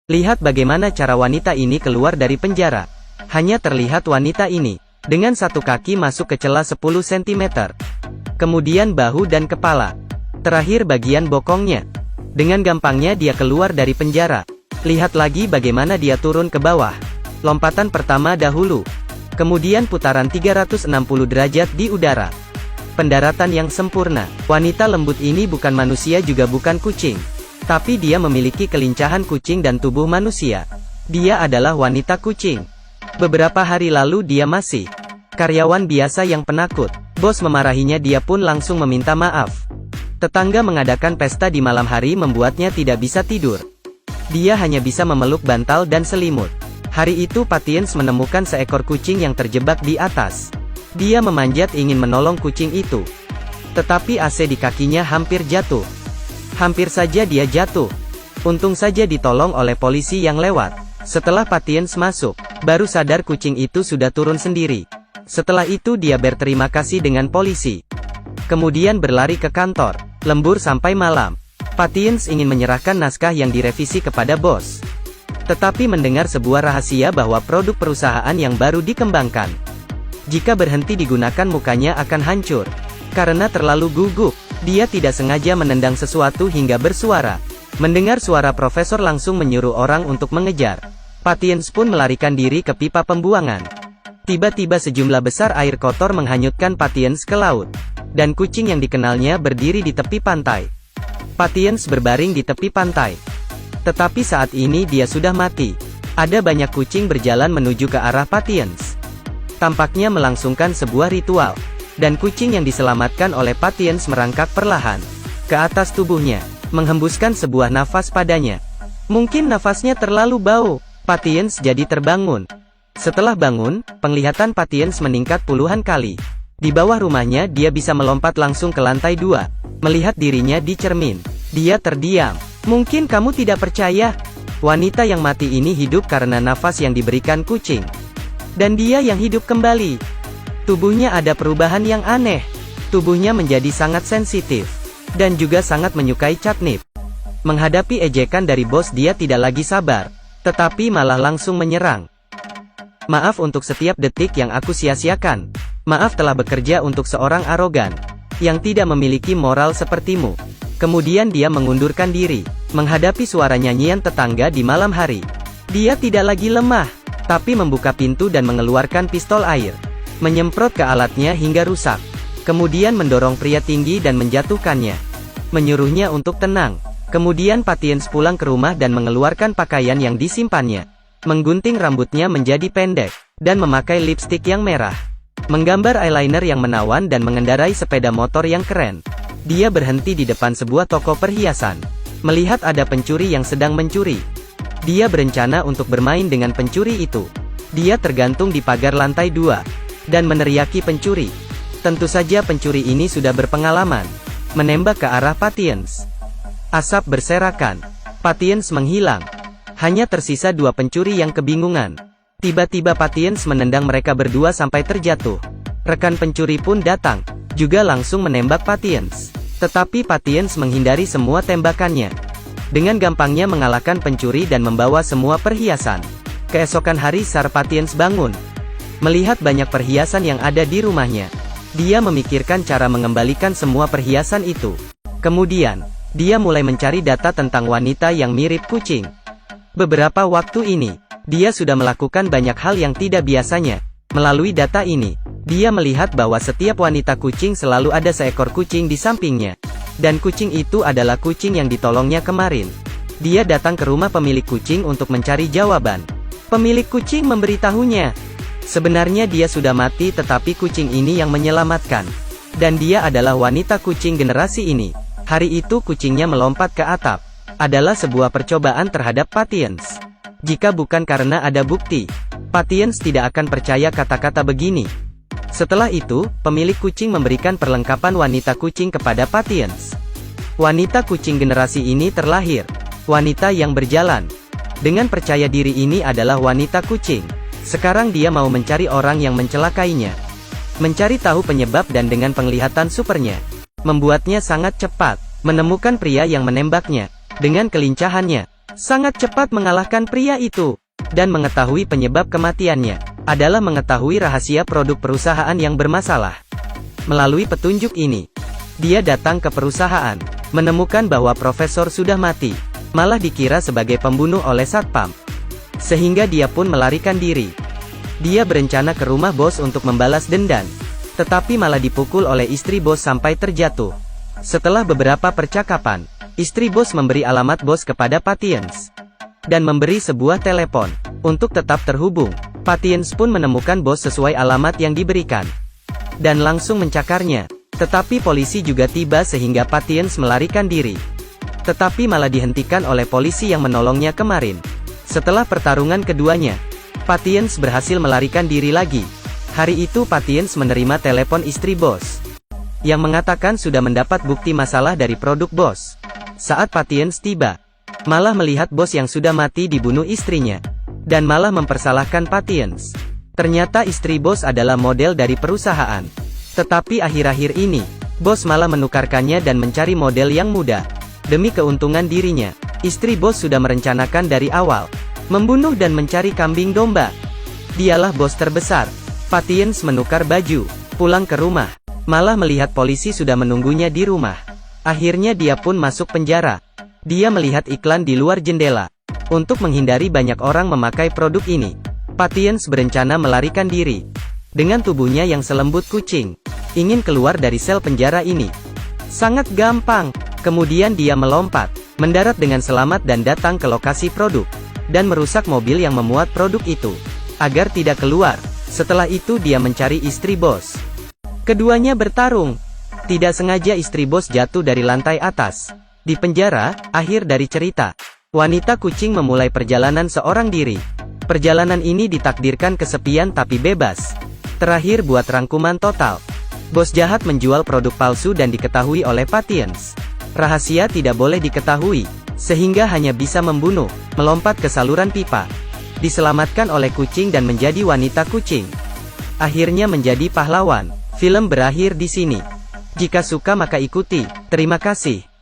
Lihat bagaimana cara wanita ini keluar dari penjara. Hanya terlihat wanita ini, dengan satu kaki masuk ke celah 10 cm. Kemudian bahu dan kepala. Terakhir bagian bokongnya. Dengan gampangnya dia keluar dari penjara. Lihat lagi bagaimana dia turun ke bawah. Lompatan pertama dahulu. Kemudian putaran 360 derajat di udara. Pendaratan yang sempurna. Wanita lembut ini bukan manusia juga bukan kucing. Tapi dia memiliki kelincahan kucing dan tubuh manusia. Dia adalah wanita kucing. Beberapa hari lalu dia masih karyawan biasa yang penakut. Bos memarahinya, dia pun langsung meminta maaf. Tetangga mengadakan pesta di malam hari membuatnya tidak bisa tidur. Dia hanya bisa memeluk bantal dan selimut. Hari itu Patience menemukan seekor kucing yang terjebak di atas. Dia memanjat ingin menolong kucing itu. Tetapi AC di kakinya hampir jatuh. Hampir saja dia jatuh. Untung saja ditolong oleh polisi yang lewat. Setelah Patience masuk, baru sadar kucing itu sudah turun sendiri. Setelah itu dia berterima kasih dengan polisi. Kemudian berlari ke kantor. Lembur sampai malam. Patience ingin menyerahkan naskah yang direvisi kepada bos. Tetapi mendengar sebuah rahasia bahwa produk perusahaan yang baru dikembangkan. Jika berhenti digunakan mukanya akan hancur. Karena terlalu gugup. Dia tidak sengaja menendang sesuatu hingga bersuara. Mendengar suara profesor langsung menyuruh orang untuk mengejar. Patience pun melarikan diri ke pipa pembuangan. Tiba-tiba sejumlah besar air kotor menghanyutkan Patience ke laut. Dan kucing yang dikenalnya berdiri di tepi pantai. Patience berbaring di tepi pantai. Tetapi saat ini dia sudah mati. Ada banyak kucing berjalan menuju ke arah Patience. Tampaknya melangsungkan sebuah ritual. Dan kucing yang diselamatkan oleh Patience merangkak perlahan ke atas tubuhnya, menghembuskan sebuah nafas padanya. Mungkin nafasnya terlalu bau. Patience jadi terbangun. Setelah bangun, penglihatan Patience meningkat puluhan kali. Di bawah rumahnya dia bisa melompat langsung ke lantai 2. Melihat dirinya di cermin, dia terdiam. Mungkin kamu tidak percaya. Wanita yang mati ini hidup karena nafas yang diberikan kucing. Dan dia yang hidup kembali. Tubuhnya ada perubahan yang aneh. Tubuhnya menjadi sangat sensitif. Dan juga sangat menyukai catnip. Menghadapi ejekan dari bos dia tidak lagi sabar. Tetapi malah langsung menyerang. Maaf untuk setiap detik yang aku sia-siakan. Maaf telah bekerja untuk seorang arogan. Yang tidak memiliki moral sepertimu. Kemudian dia mengundurkan diri. Menghadapi suara nyanyian tetangga di malam hari. Dia tidak lagi lemah. Tapi membuka pintu dan mengeluarkan pistol air. Menyemprot ke alatnya hingga rusak. Kemudian mendorong pria tinggi dan menjatuhkannya. Menyuruhnya untuk tenang. Kemudian Patience pulang ke rumah dan mengeluarkan pakaian yang disimpannya. Menggunting rambutnya menjadi pendek. Dan memakai lipstik yang merah. Menggambar eyeliner yang menawan dan mengendarai sepeda motor yang keren. Dia berhenti di depan sebuah toko perhiasan. Melihat ada pencuri yang sedang mencuri. Dia berencana untuk bermain dengan pencuri itu. Dia tergantung di pagar lantai 2. Dan meneriaki pencuri. Tentu saja pencuri ini sudah berpengalaman. Menembak ke arah Patience. Asap berserakan. Patience menghilang. Hanya tersisa 2 pencuri yang kebingungan. Tiba-tiba Patience menendang mereka berdua sampai terjatuh. Rekan pencuri pun datang. Juga langsung menembak Patience. Tetapi Patience menghindari semua tembakannya. Dengan gampangnya mengalahkan pencuri dan membawa semua perhiasan. Keesokan hari Sar Patience bangun. Melihat banyak perhiasan yang ada di rumahnya. Dia memikirkan cara mengembalikan semua perhiasan itu. Kemudian, dia mulai mencari data tentang wanita yang mirip kucing. Beberapa waktu ini, dia sudah melakukan banyak hal yang tidak biasanya. Melalui data ini, dia melihat bahwa setiap wanita kucing selalu ada seekor kucing di sampingnya. Dan kucing itu adalah kucing yang ditolongnya kemarin. Dia datang ke rumah pemilik kucing untuk mencari jawaban. Pemilik kucing memberitahunya. Sebenarnya dia sudah mati tetapi kucing ini yang menyelamatkan. Dan dia adalah wanita kucing generasi ini. Hari itu kucingnya melompat ke atap. Adalah sebuah percobaan terhadap Patience. Jika bukan karena ada bukti, Patience tidak akan percaya kata-kata begini. Setelah itu, pemilik kucing memberikan perlengkapan wanita kucing kepada Patience. Wanita kucing generasi ini terlahir. Wanita yang berjalan. Dengan percaya diri ini adalah wanita kucing. Sekarang dia mau mencari orang yang mencelakainya. Mencari tahu penyebab dan dengan penglihatan supernya. Membuatnya sangat cepat. Menemukan pria yang menembaknya. Dengan kelincahannya, sangat cepat mengalahkan pria itu. Dan mengetahui penyebab kematiannya adalah mengetahui rahasia produk perusahaan yang bermasalah. Melalui petunjuk ini, dia datang ke perusahaan, menemukan bahwa profesor sudah mati, malah dikira sebagai pembunuh oleh satpam. Sehingga dia pun melarikan diri. Dia berencana ke rumah bos untuk membalas dendam, tetapi malah dipukul oleh istri bos sampai terjatuh. Setelah beberapa percakapan, istri bos memberi alamat bos kepada Patience dan memberi sebuah telepon untuk tetap terhubung. Patience pun menemukan bos sesuai alamat yang diberikan dan langsung mencakarnya. Tetapi polisi juga tiba sehingga Patience melarikan diri, tetapi malah dihentikan oleh polisi yang menolongnya kemarin. Setelah pertarungan keduanya, Patience berhasil melarikan diri lagi. Hari itu Patience menerima telepon istri bos yang mengatakan sudah mendapat bukti masalah dari produk bos. Saat Patience tiba, malah melihat bos yang sudah mati dibunuh istrinya, dan malah mempersalahkan Patience. Ternyata istri bos adalah model dari perusahaan. Tetapi akhir-akhir ini, bos malah menukarkannya dan mencari model yang muda. Demi keuntungan dirinya, istri bos sudah merencanakan dari awal, membunuh dan mencari kambing domba. Dialah bos terbesar. Patience menukar baju, pulang ke rumah, malah melihat polisi sudah menunggunya di rumah. Akhirnya dia pun masuk penjara. Dia melihat iklan di luar jendela. Untuk menghindari banyak orang memakai produk ini, Patience berencana melarikan diri. Dengan tubuhnya yang selembut kucing, ingin keluar dari sel penjara ini sangat gampang. Kemudian dia melompat, mendarat dengan selamat dan datang ke lokasi produk, dan merusak mobil yang memuat produk itu, agar tidak keluar. Setelah itu dia mencari istri bos. Keduanya bertarung. Tidak sengaja istri bos jatuh dari lantai atas. Di penjara, akhir dari cerita. Wanita kucing memulai perjalanan seorang diri. Perjalanan ini ditakdirkan kesepian tapi bebas. Terakhir buat rangkuman total. Bos jahat menjual produk palsu dan diketahui oleh Patience. Rahasia tidak boleh diketahui, sehingga hanya bisa membunuh, melompat ke saluran pipa. Diselamatkan oleh kucing dan menjadi wanita kucing. Akhirnya menjadi pahlawan. Film berakhir di sini. Jika suka maka ikuti. Terima kasih.